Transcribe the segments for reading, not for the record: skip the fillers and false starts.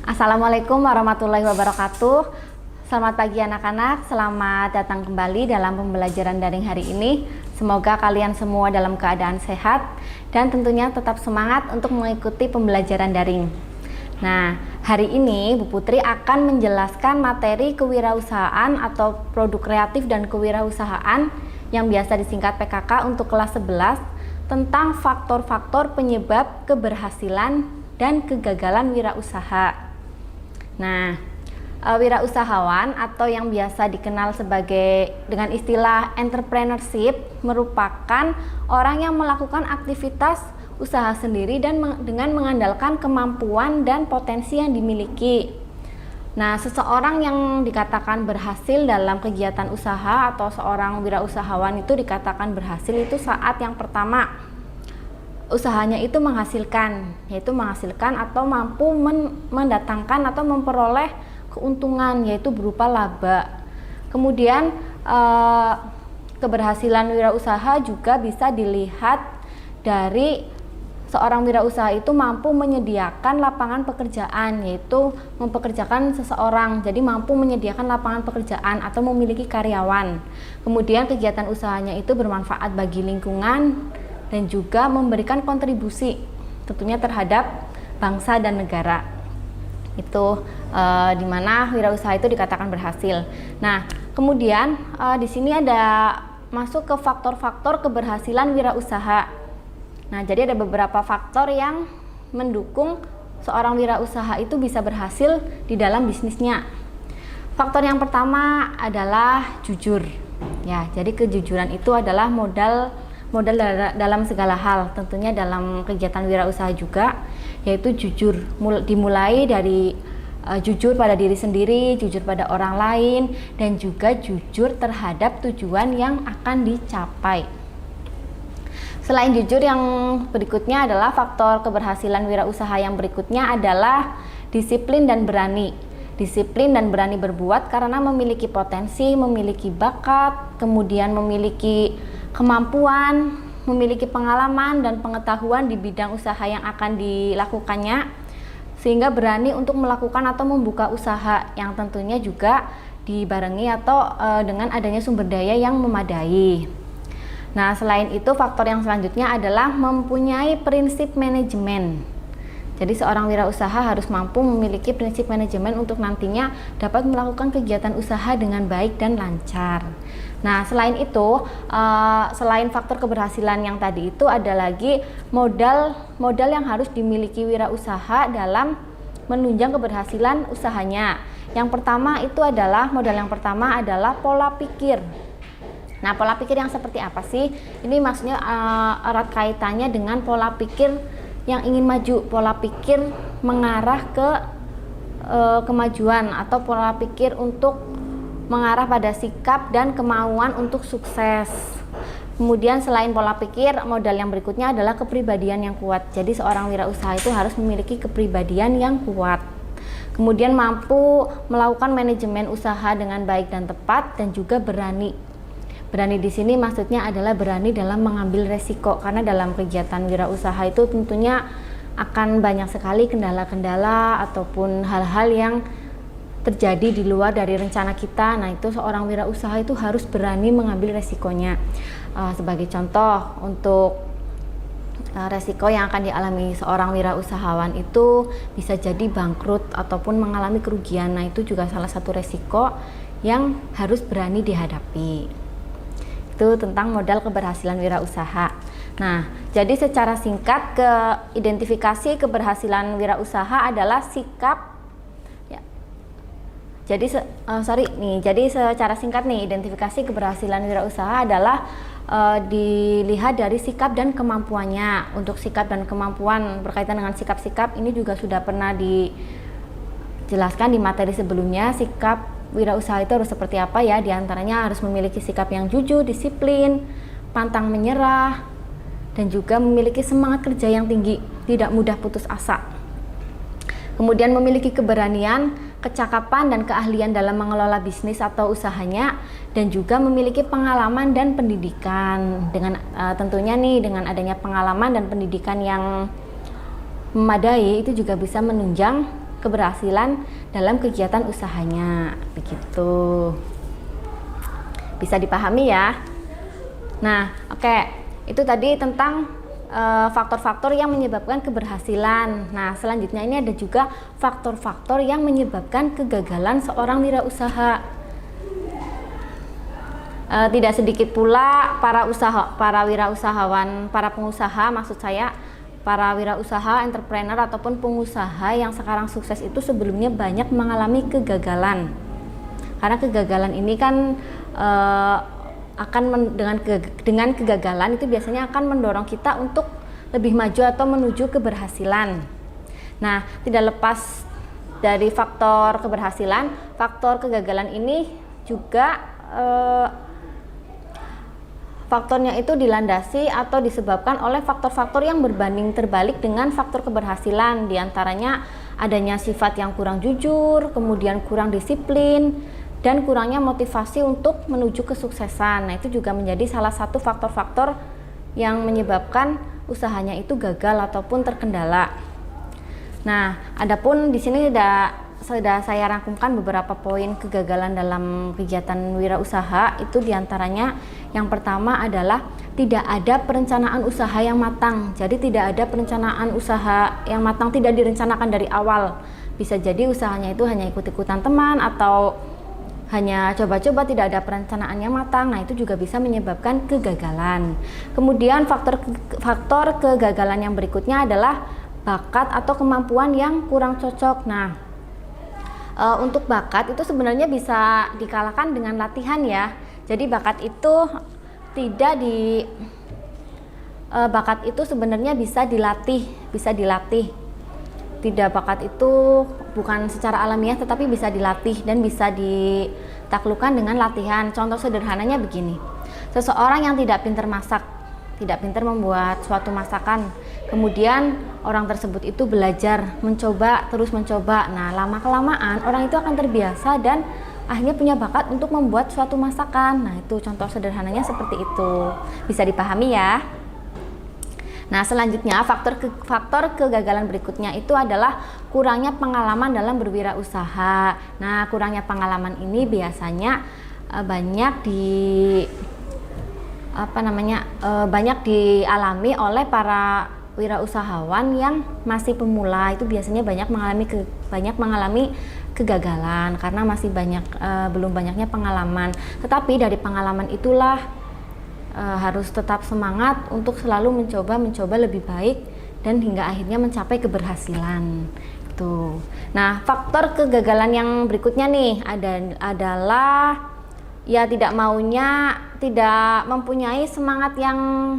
Assalamualaikum warahmatullahi wabarakatuh. Selamat pagi anak-anak, selamat datang kembali dalam pembelajaran daring hari ini. Semoga kalian semua dalam keadaan sehat dan tentunya tetap semangat untuk mengikuti pembelajaran daring. Nah, hari ini Bu Putri akan menjelaskan materi kewirausahaan atau produk kreatif dan kewirausahaan yang biasa disingkat PKK untuk kelas 11 tentang faktor-faktor penyebab keberhasilan dan kegagalan wirausaha. Nah, wirausahawan atau yang biasa dikenal sebagai dengan istilah entrepreneurship merupakan orang yang melakukan aktivitas usaha sendiri dan dengan mengandalkan kemampuan dan potensi yang dimiliki. Nah, seseorang yang dikatakan berhasil dalam kegiatan usaha atau seorang wirausahawan itu dikatakan berhasil itu saat yang pertama usahanya itu menghasilkan, yaitu menghasilkan atau mampu mendatangkan atau memperoleh keuntungan, yaitu berupa laba. Kemudian keberhasilan wirausaha juga bisa dilihat dari seorang wirausaha itu mampu menyediakan lapangan pekerjaan, yaitu mempekerjakan seseorang, jadi mampu menyediakan lapangan pekerjaan atau memiliki karyawan. Kemudian kegiatan usahanya itu bermanfaat bagi lingkungan dan juga memberikan kontribusi tentunya terhadap bangsa dan negara. Itu dimana wirausaha itu dikatakan berhasil. Nah, kemudian di sini ada masuk ke faktor-faktor keberhasilan wirausaha. Nah, jadi ada beberapa faktor yang mendukung seorang wirausaha itu bisa berhasil di dalam bisnisnya. Faktor yang pertama adalah jujur. Ya, jadi kejujuran itu adalah modal dalam segala hal, tentunya dalam kegiatan wirausaha juga, yaitu jujur. Dimulai dari jujur pada diri sendiri, jujur pada orang lain, dan juga jujur terhadap tujuan yang akan dicapai. Selain jujur, yang berikutnya adalah faktor keberhasilan wirausaha yang berikutnya adalah disiplin dan berani. Disiplin dan berani berbuat karena memiliki potensi, memiliki bakat, kemudian memiliki kemampuan, memiliki pengalaman dan pengetahuan di bidang usaha yang akan dilakukannya, sehingga berani untuk melakukan atau membuka usaha yang tentunya juga dibarengi atau dengan adanya sumber daya yang memadai. Nah, selain itu faktor yang selanjutnya adalah mempunyai prinsip manajemen. Jadi seorang wirausaha harus mampu memiliki prinsip manajemen untuk nantinya dapat melakukan kegiatan usaha dengan baik dan lancar. Nah, selain itu, selain faktor keberhasilan yang tadi itu ada lagi modal yang harus dimiliki wirausaha dalam menunjang keberhasilan usahanya. Yang pertama itu adalah modal yang pertama adalah pola pikir. Nah, pola pikir yang seperti apa sih? Ini maksudnya erat kaitannya dengan pola pikir yang ingin maju, pola pikir mengarah ke kemajuan atau pola pikir untuk mengarah pada sikap dan kemauan untuk sukses. Kemudian selain pola pikir, modal yang berikutnya adalah kepribadian yang kuat. Jadi seorang wirausaha itu harus memiliki kepribadian yang kuat. Kemudian mampu melakukan manajemen usaha dengan baik dan tepat dan juga berani. Berani di sini maksudnya adalah berani dalam mengambil resiko, karena dalam kegiatan wirausaha itu tentunya akan banyak sekali kendala-kendala ataupun hal-hal yang terjadi di luar dari rencana kita. Nah, itu seorang wirausaha itu harus berani mengambil resikonya. Sebagai contoh, untuk resiko yang akan dialami seorang wirausahawan itu bisa jadi bangkrut ataupun mengalami kerugian. Nah, itu juga salah satu resiko yang harus berani dihadapi. Itu tentang modal keberhasilan wirausaha. Nah, jadi secara singkat identifikasi keberhasilan wirausaha adalah sikap. Ya. Jadi secara singkat nih, identifikasi keberhasilan wirausaha adalah dilihat dari sikap dan kemampuannya. Untuk sikap dan kemampuan berkaitan dengan sikap-sikap ini juga sudah pernah dijelaskan di materi sebelumnya. Sikap wirausaha itu harus seperti apa ya? Di antaranya harus memiliki sikap yang jujur, disiplin, pantang menyerah, dan juga memiliki semangat kerja yang tinggi, tidak mudah putus asa. Kemudian memiliki keberanian, kecakapan dan keahlian dalam mengelola bisnis atau usahanya, dan juga memiliki pengalaman dan pendidikan. Dengan tentunya nih, dengan adanya pengalaman dan pendidikan yang memadai itu juga bisa menunjang keberhasilan dalam kegiatan usahanya. Begitu. Bisa dipahami ya. Nah, oke. Itu tadi tentang faktor-faktor yang menyebabkan keberhasilan. Nah, selanjutnya ini ada juga faktor-faktor yang menyebabkan kegagalan seorang wirausaha. Tidak sedikit pula para wirausahawan, para pengusaha, maksud saya para wirausaha, entrepreneur ataupun pengusaha yang sekarang sukses itu sebelumnya banyak mengalami kegagalan. Karena kegagalan ini kan dengan kegagalan itu biasanya akan mendorong kita untuk lebih maju atau menuju keberhasilan. Nah, tidak lepas dari faktor keberhasilan, faktor kegagalan ini juga faktornya itu dilandasi atau disebabkan oleh faktor-faktor yang berbanding terbalik dengan faktor keberhasilan. Di antaranya adanya sifat yang kurang jujur, kemudian kurang disiplin, dan kurangnya motivasi untuk menuju kesuksesan. Nah, itu juga menjadi salah satu faktor-faktor yang menyebabkan usahanya itu gagal ataupun terkendala. Nah, adapun di sini sudah saya rangkumkan beberapa poin kegagalan dalam kegiatan wirausaha. Itu diantaranya yang pertama adalah tidak ada perencanaan usaha yang matang. Jadi tidak ada perencanaan usaha yang matang, tidak direncanakan dari awal. Bisa jadi usahanya itu hanya ikut-ikutan teman atau hanya coba-coba, tidak ada perencanaan yang matang. Nah, itu juga bisa menyebabkan kegagalan. Kemudian faktor kegagalan yang berikutnya adalah bakat atau kemampuan yang kurang cocok. Nah, untuk bakat itu sebenarnya bisa dikalahkan dengan latihan ya. Jadi bakat itu bakat itu sebenarnya bisa dilatih. Tidak, bakat itu bukan secara alamiah tetapi bisa dilatih dan bisa ditaklukkan dengan latihan. Contoh sederhananya begini. Seseorang yang tidak pintar masak, tidak pintar membuat suatu masakan, kemudian orang tersebut itu belajar, terus mencoba. Nah, lama-kelamaan orang itu akan terbiasa dan akhirnya punya bakat untuk membuat suatu masakan. Nah, itu contoh sederhananya seperti itu. Bisa dipahami ya. Nah, selanjutnya faktor kegagalan berikutnya itu adalah kurangnya pengalaman dalam berwirausaha. Nah, kurangnya pengalaman ini biasanya banyak dialami oleh para wirausahawan yang masih pemula. Itu biasanya banyak mengalami kegagalan karena masih belum banyaknya pengalaman. Tetapi dari pengalaman itulah harus tetap semangat untuk selalu mencoba lebih baik dan hingga akhirnya mencapai keberhasilan. Tuh. Nah, faktor kegagalan yang berikutnya nih adalah tidak mempunyai semangat yang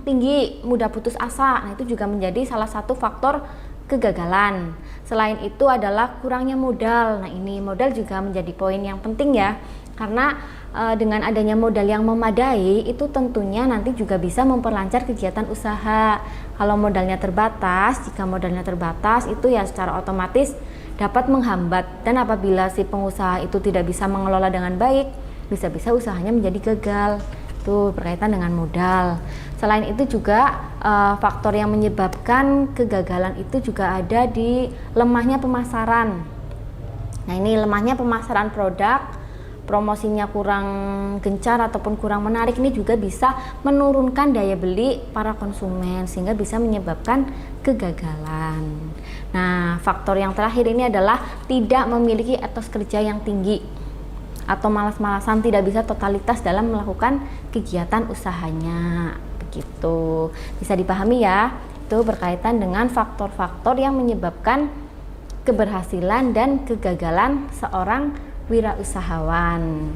tinggi, mudah putus asa. Nah, itu juga menjadi salah satu faktor kegagalan. Selain itu adalah kurangnya modal. Nah, ini modal juga menjadi poin yang penting ya. Karena dengan adanya modal yang memadai itu tentunya nanti juga bisa memperlancar kegiatan usaha. Jika modalnya terbatas itu ya secara otomatis dapat menghambat, dan apabila si pengusaha itu tidak bisa mengelola dengan baik, bisa-bisa usahanya menjadi gagal. Itu berkaitan dengan modal. Selain itu juga faktor yang menyebabkan kegagalan itu juga ada di lemahnya pemasaran. Nah, ini lemahnya pemasaran produk, promosinya kurang gencar ataupun kurang menarik, ini juga bisa menurunkan daya beli para konsumen sehingga bisa menyebabkan kegagalan. Nah, faktor yang terakhir ini adalah tidak memiliki etos kerja yang tinggi atau malas-malasan, tidak bisa totalitas dalam melakukan kegiatan usahanya. Begitu. Bisa dipahami ya. Itu berkaitan dengan faktor-faktor yang menyebabkan keberhasilan dan kegagalan seorang wirausahawan.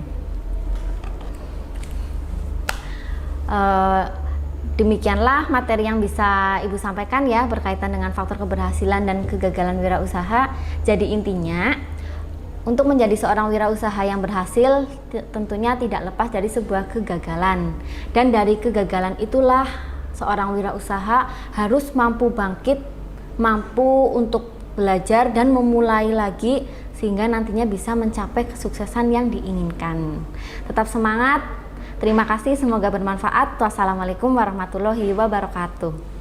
Demikianlah materi yang bisa Ibu sampaikan ya berkaitan dengan faktor keberhasilan dan kegagalan wirausaha. Jadi intinya, untuk menjadi seorang wirausaha yang berhasil tentunya tidak lepas dari sebuah kegagalan. Dan dari kegagalan itulah seorang wirausaha harus mampu bangkit, mampu untuk belajar dan memulai lagi sehingga nantinya bisa mencapai kesuksesan yang diinginkan. Tetap semangat. Terima kasih, semoga bermanfaat. Wassalamualaikum warahmatullahi wabarakatuh.